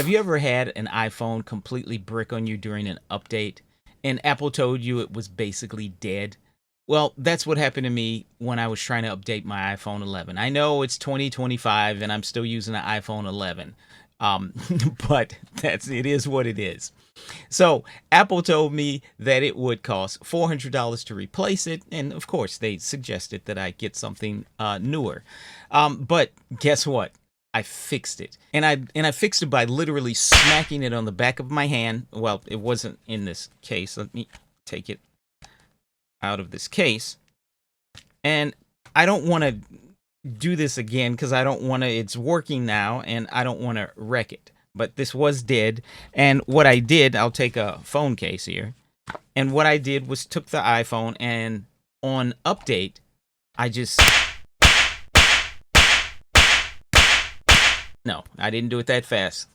Have you ever had an iPhone completely brick on you during an update and Apple told you it was basically dead? Well, that's what happened to me when I was trying to update my iPhone 11. I know it's 2025 and I'm still using an iPhone 11. Um, but it is what it is. So Apple told me that it would cost $400 to replace it, and of course they suggested that I get something newer. But guess what? I fixed it, and I fixed it by literally smacking it on the back of my hand. Well, it wasn't in this case. Let me take it out of this case, and I don't want to do this again because I don't want to. It's working now, and I don't want to wreck it. But this was dead, and what I did, I'll take a phone case here, and what I did was took the iPhone, and on update, I just no, I didn't do it that fast.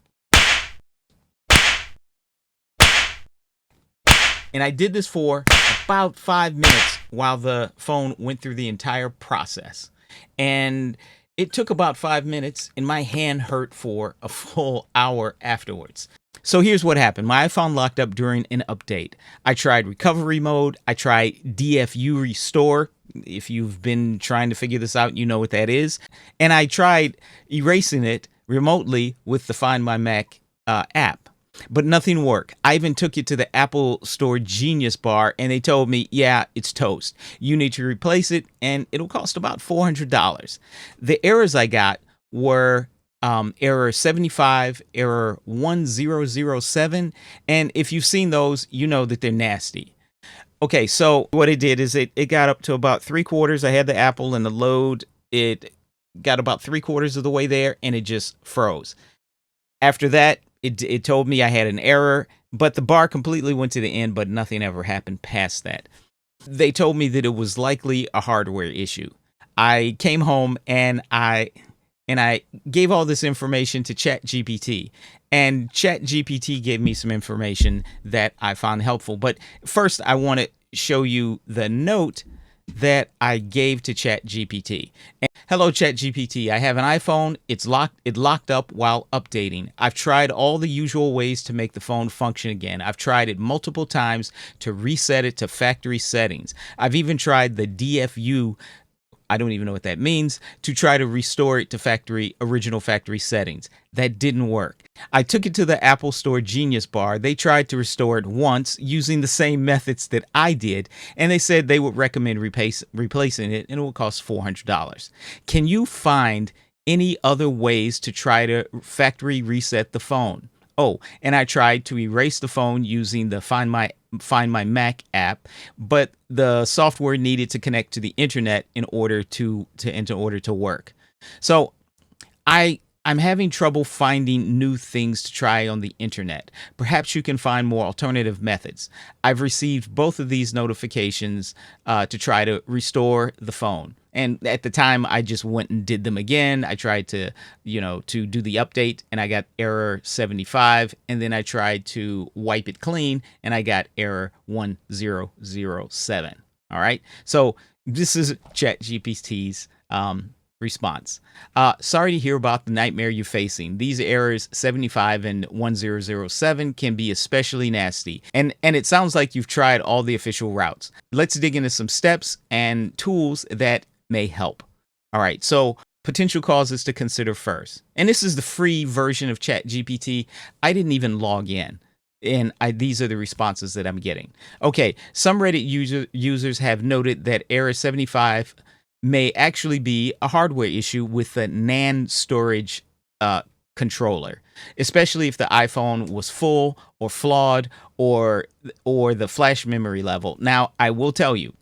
And I did this for about 5 minutes while the phone went through the entire process. And it took about 5 minutes, and my hand hurt for a full hour afterwards. So here's what happened. My iPhone locked up during an update. I tried recovery mode. I tried DFU restore. If you've been trying to figure this out, you know what that is. And I tried erasing it remotely with the Find My Mac app. But nothing worked. I even took it to the Apple Store Genius Bar, and they told me, yeah, it's toast. You need to replace it, and it'll cost about $400. The errors I got were error 75, error 1007, and if you've seen those, you know that they're nasty. Okay, so what it did is it got up to about 3/4. I had the Apple and the load. It got about 3/4 of the way there, and it just froze. After that, it told me I had an error, but the bar completely went to the end, but nothing ever happened past that. They told me that it was likely a hardware issue. I came home and I gave all this information to ChatGPT, and ChatGPT gave me some information that I found helpful. But first, I want to show you the note that I gave to ChatGPT. Hello, ChatGPT. I have an iPhone. It locked up while updating. I've tried all the usual ways to make the phone function again. I've tried it multiple times to reset it to factory settings. I've even tried the DFU, I don't even know what that means, to try to restore it to original factory settings. That didn't work. I took it to the Apple Store Genius Bar. They tried to restore it once using the same methods that I did, and they said they would recommend replacing it, and it would cost $400. Can you find any other ways to try to factory reset the phone? Oh, and I tried to erase the phone using the Find My Mac app, but the software needed to connect to the internet in order to work. So I'm having trouble finding new things to try on the internet. Perhaps you can find more alternative methods. I've received both of these notifications to try to restore the phone. And at the time, I just went and did them again. I tried to do the update, and I got error 75. And then I tried to wipe it clean, and I got error 1007. All right. So this is ChatGPT's response. Sorry to hear about the nightmare you're facing. These errors 75 and 1007 can be especially nasty. And it sounds like you've tried all the official routes. Let's dig into some steps and tools that may help. All right, so potential causes to consider first. And this is the free version of ChatGPT. I didn't even log in. And these are the responses that I'm getting. Okay, some Reddit users have noted that error 75 may actually be a hardware issue with the NAND storage controller, especially if the iPhone was full or flawed or the flash memory level. Now, I will tell you,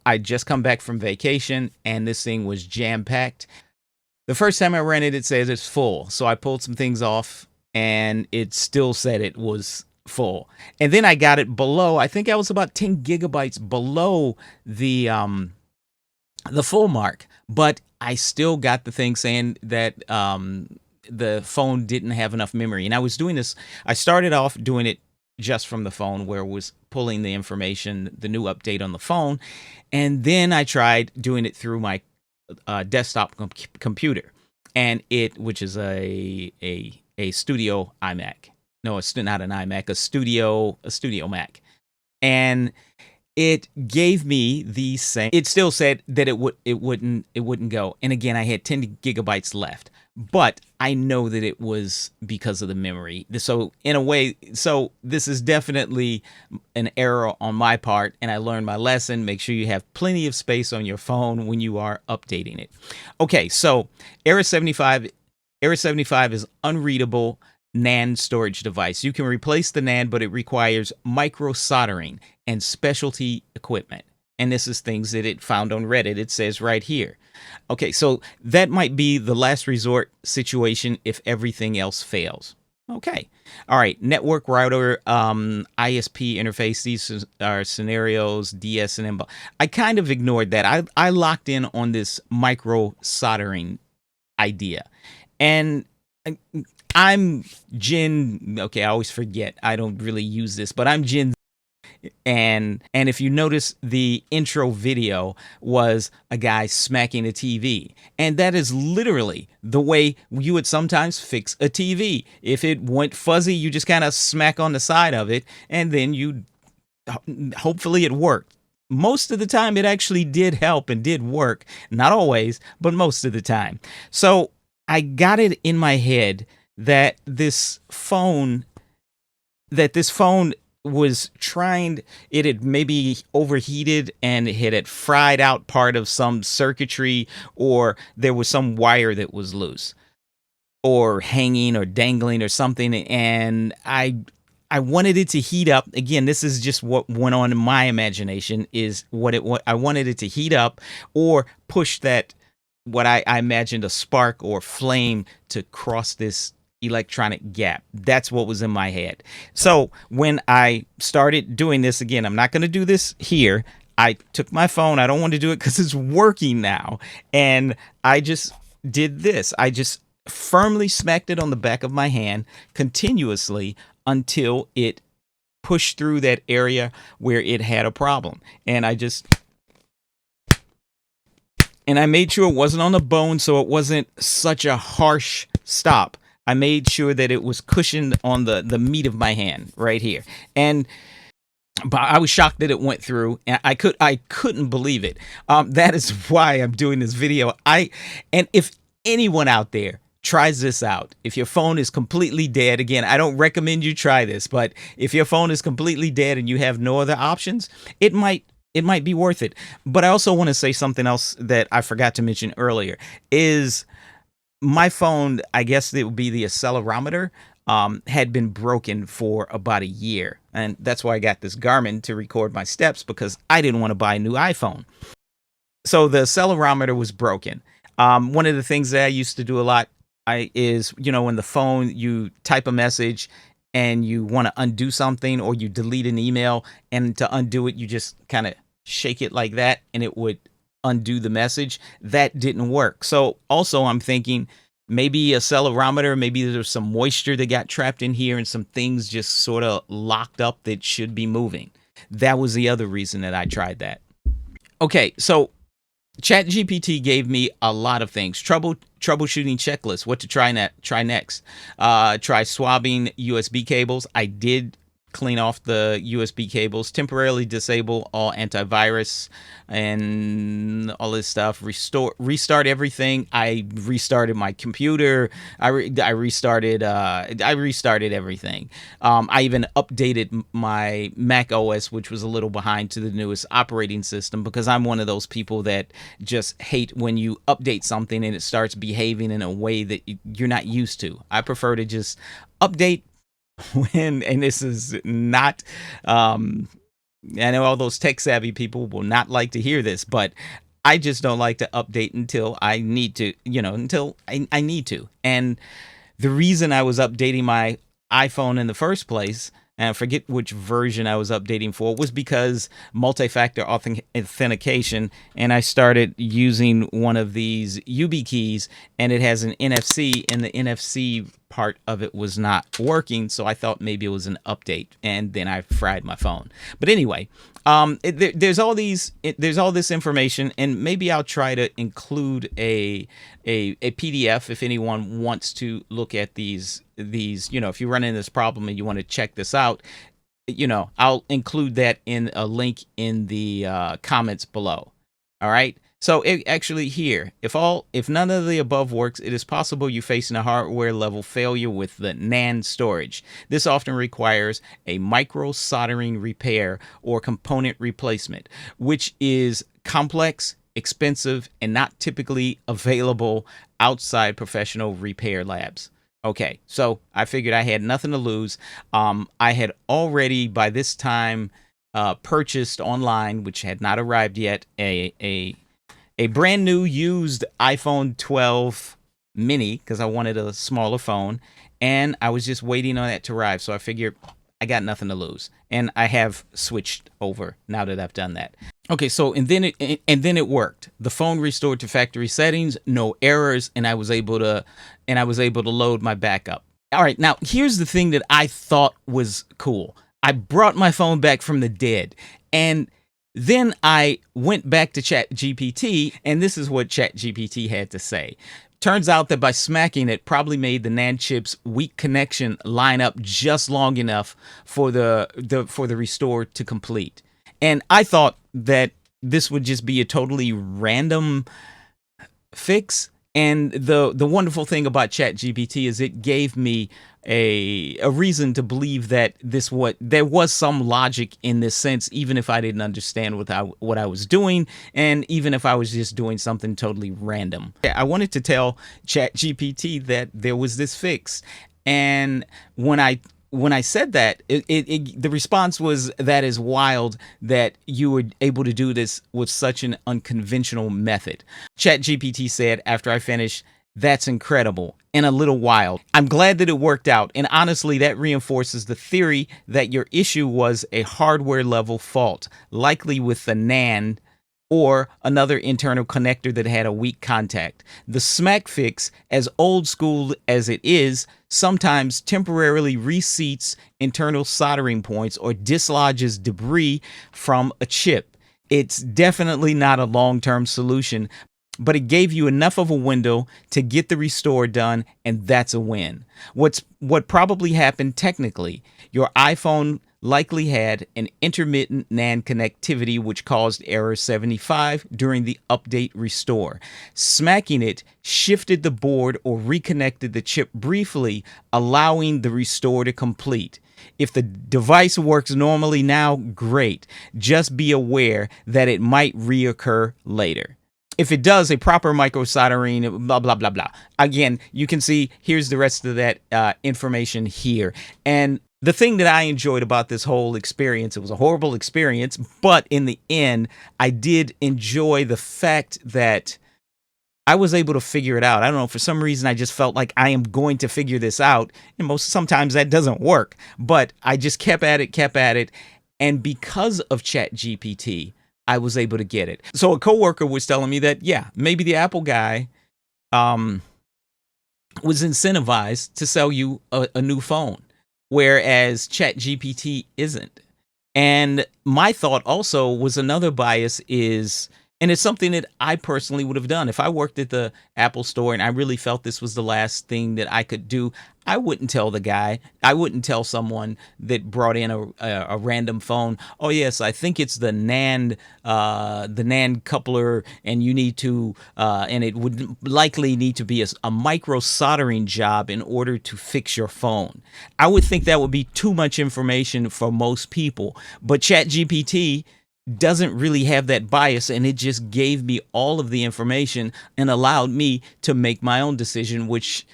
I just come back from vacation and this thing was jam-packed. The first time I ran it, it says it's full. So I pulled some things off and it still said it was full. And then I got it below, I think I was about 10 gigabytes below the full mark, but I still got the thing saying that the phone didn't have enough memory. And I was doing this, I started off doing it just from the phone where it was pulling the information, the new update on the phone. And then I tried doing it through my desktop computer, and which is a a studio iMac. No, it's not an iMac, a studio Mac. And it gave me the same. It still said that it wouldn't go. And again, I had 10 gigabytes left, but I know that it was because of the memory. So in a way, so this is definitely an error on my part, and I learned my lesson. Make sure you have plenty of space on your phone when you are updating it. Okay, so Error 75 is unreadable NAND storage device. You can replace the NAND, but it requires micro-soldering and specialty equipment. And this is things that it found on Reddit. It says right here. Okay, so that might be the last resort situation if everything else fails. Okay. All right. Network router, ISP interface. These are scenarios, DS and M. I kind of ignored that. I locked in on this micro-soldering idea. And I'm Gen, okay, I always forget. I don't really use this, but I'm Gen Z. And if you notice, the intro video was a guy smacking a TV. And that is literally the way you would sometimes fix a TV. If it went fuzzy, you just kind of smack on the side of it, and then hopefully it worked. Most of the time, it actually did help and did work. Not always, but most of the time. So I got it in my head that this phone was trying, it had maybe overheated and it had fried out part of some circuitry, or there was some wire that was loose or hanging or dangling or something. And I wanted it to heat up. Again, this is just what went on in my imagination, is what I wanted it to heat up or push that, what I imagined, a spark or flame to cross this electronic gap. That's what was in my head. So when I started doing this, again, I'm not going to do this here. I took my phone. I don't want to do it because it's working now. And I just did this. I just firmly smacked it on the back of my hand continuously until it pushed through that area where it had a problem. And I made sure it wasn't on the bone, so it wasn't such a harsh stop. I made sure that it was cushioned on the meat of my hand right here. But I was shocked that it went through, and I couldn't believe it. That is why I'm doing this video. And if anyone out there tries this out, if your phone is completely dead, again, I don't recommend you try this, but if your phone is completely dead and you have no other options, it might be worth it. But I also want to say something else that I forgot to mention earlier, is my phone, I guess it would be the accelerometer, had been broken for about a year. And that's why I got this Garmin to record my steps, because I didn't want to buy a new iPhone. So the accelerometer was broken. One of the things that I used to do a lot is, when the phone, you type a message and you want to undo something, or you delete an email, and to undo it, you just kind of shake it like that and it would undo the message. That didn't work. So also I'm thinking maybe accelerometer, maybe there's some moisture that got trapped in here and some things just sort of locked up that should be moving. That was the other reason that I tried that. Okay, so ChatGPT gave me a lot of things. Troubleshooting checklist, what to try next. Try swapping USB cables. I did clean off the USB cables, temporarily disable all antivirus and all this stuff, restart everything. I restarted my computer. I restarted everything. I even updated my Mac OS, which was a little behind, to the newest operating system, because I'm one of those people that just hate when you update something and it starts behaving in a way that you're not used to. I prefer to just update and this is not, I know all those tech savvy people will not like to hear this, but I just don't like to update until I need to, until I need to. And the reason I was updating my iPhone in the first place, and I forget which version I was updating for, was because multi-factor authentication, and I started using one of these YubiKeys, and it has an NFC, and the NFC part of it was not working, so I thought maybe it was an update, and then I fried my phone. But anyway, there's all this information, and maybe I'll try to include a PDF if anyone wants to look at these. If you run into this problem and you want to check this out, I'll include that in a link in the comments below. All right. So actually here, if none of the above works, it is possible you're facing a hardware level failure with the NAND storage. This often requires a micro-soldering repair or component replacement, which is complex, expensive, and not typically available outside professional repair labs. Okay, so I figured I had nothing to lose. I had already by this time purchased online, which had not arrived yet, a brand new used iPhone 12 mini because I wanted a smaller phone, and I was just waiting on that to arrive. So I figured I got nothing to lose, and I have switched over now that I've done that. Okay, so and then it worked. The phone restored to factory settings, no errors, and I was able to load my backup. All right, now here's the thing that I thought was cool. I brought my phone back from the dead, and then I went back to ChatGPT, and this is what ChatGPT had to say. Turns out that by smacking it probably made the NAND chip's weak connection line up just long enough for the restore to complete. And I thought that this would just be a totally random fix. And the wonderful thing about ChatGPT is it gave me a reason to believe that there was some logic in this sense, even if I didn't understand what I was doing, and even if I was just doing something totally random. I wanted to tell ChatGPT that there was this fix, and when I said that, the response was, "That is wild that you were able to do this with such an unconventional method." ChatGPT said after I finished, "That's incredible and a little wild. I'm glad that it worked out, and honestly, that reinforces the theory that your issue was a hardware level fault, likely with the NAND or another internal connector that had a weak contact. The smack fix, as old school as it is, sometimes temporarily reseats internal soldering points or dislodges debris from a chip. It's definitely not a long-term solution, but it gave you enough of a window to get the restore done, and that's a win." What probably happened technically, your iPhone likely had an intermittent NAND connectivity which caused error 75 during the update restore. Smacking it shifted the board or reconnected the chip briefly, allowing the restore to complete. If the device works normally now, great. Just be aware that it might reoccur later. If it does, a proper micro-soldering, blah, blah, blah, blah. Again, you can see here's the rest of that information here. And the thing that I enjoyed about this whole experience, it was a horrible experience, but in the end, I did enjoy the fact that I was able to figure it out. I don't know, for some reason, I just felt like I am going to figure this out. And sometimes that doesn't work, but I just kept at it. And because of ChatGPT, I was able to get it. So a coworker was telling me that, yeah, maybe the Apple guy was incentivized to sell you a new phone, whereas ChatGPT isn't. And my thought also was another bias is, and it's something that I personally would have done. If I worked at the Apple store and I really felt this was the last thing that I could do, I wouldn't tell the guy. I wouldn't tell someone that brought in a random phone, "Oh yes, I think it's the NAND coupler, and you need to, and it would likely need to be a micro soldering job in order to fix your phone." I would think that would be too much information for most people, but ChatGPT doesn't really have that bias, and it just gave me all of the information and allowed me to make my own decision, which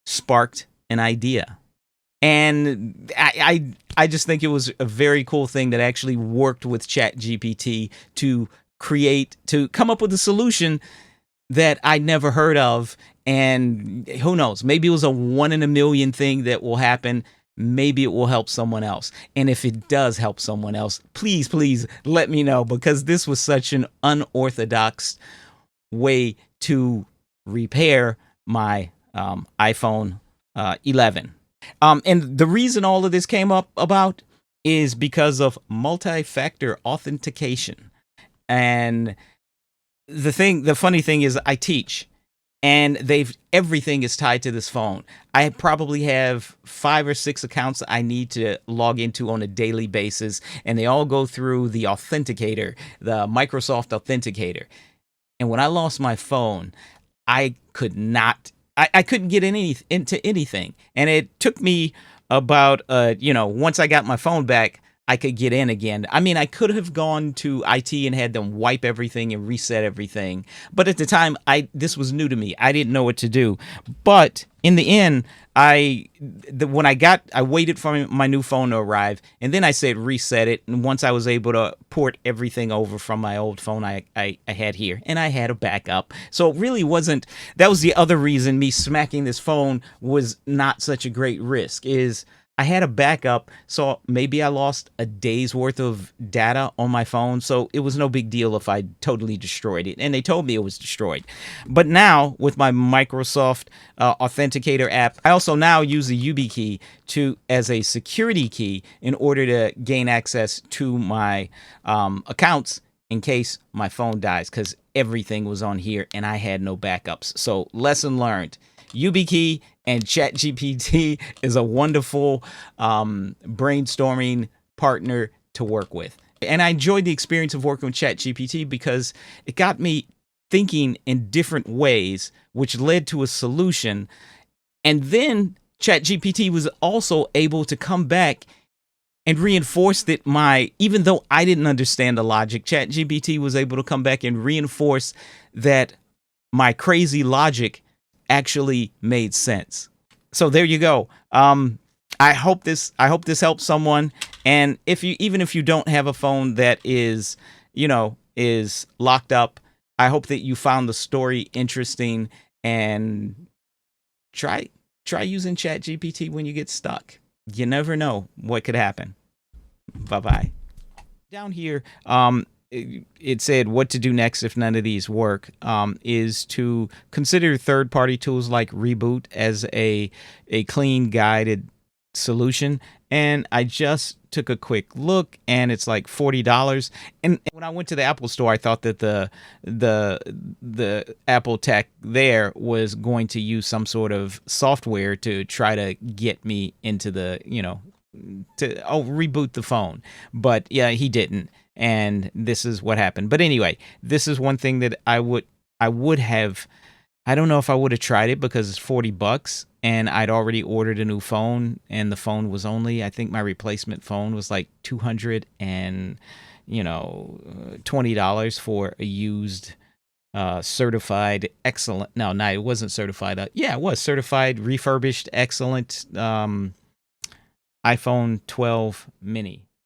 sparked an idea. And I just think it was a very cool thing that actually worked with ChatGPT to come up with a solution that I never heard of. And who knows, maybe it was a 1 in a million thing that will happen. Maybe it will help someone else. And if it does help someone else, please let me know, because this was such an unorthodox way to repair my iPhone 11. And the reason all of this came up about is because of multi-factor authentication. And the funny thing is I teach, and everything is tied to this phone. I probably have 5 or 6 accounts I need to log into on a daily basis, and they all go through the authenticator, the Microsoft authenticator. And when I lost my phone, I couldn't get into anything. And it took me about, once I got my phone back, I could get in again. I mean, I could have gone to IT and had them wipe everything and reset everything. But at the time, this was new to me. I didn't know what to do. But in the end, I waited for my new phone to arrive, and then I said reset it. And once I was able to port everything over from my old phone I had here, and I had a backup. So it really wasn't, that was the other reason me smacking this phone was not such a great risk, is I had a backup, so maybe I lost a day's worth of data on my phone, so it was no big deal if I totally destroyed it, and they told me it was destroyed. But now, with my Microsoft Authenticator app, I also now use the YubiKey as a security key in order to gain access to my accounts in case my phone dies, because everything was on here and I had no backups. So, lesson learned. YubiKey and ChatGPT is a wonderful brainstorming partner to work with. And I enjoyed the experience of working with ChatGPT because it got me thinking in different ways, which led to a solution. And then ChatGPT was also able to come back and reinforce that even though I didn't understand the logic, ChatGPT was able to come back and reinforce that my crazy logic actually made sense. So there you go. I hope this helps someone. And even if you don't have a phone that is locked up, I hope that you found the story interesting, and try using ChatGPT when you get stuck. You never know what could happen. Bye-bye. Down here, it said what to do next if none of these work, is to consider third-party tools like ReiBoot as a clean, guided solution. And I just took a quick look, and it's like $40. And when I went to the Apple store, I thought that the Apple tech there was going to use some sort of software to try to get me into the, reboot the phone. But yeah, he didn't. And this is what happened. But anyway, this is one thing that I would have, I don't know if I would have tried it because it's $40 and I'd already ordered a new phone, and the phone was only, I think my replacement phone was like $220 for a used certified excellent. No, it wasn't certified. It was certified refurbished excellent iPhone 12 mini.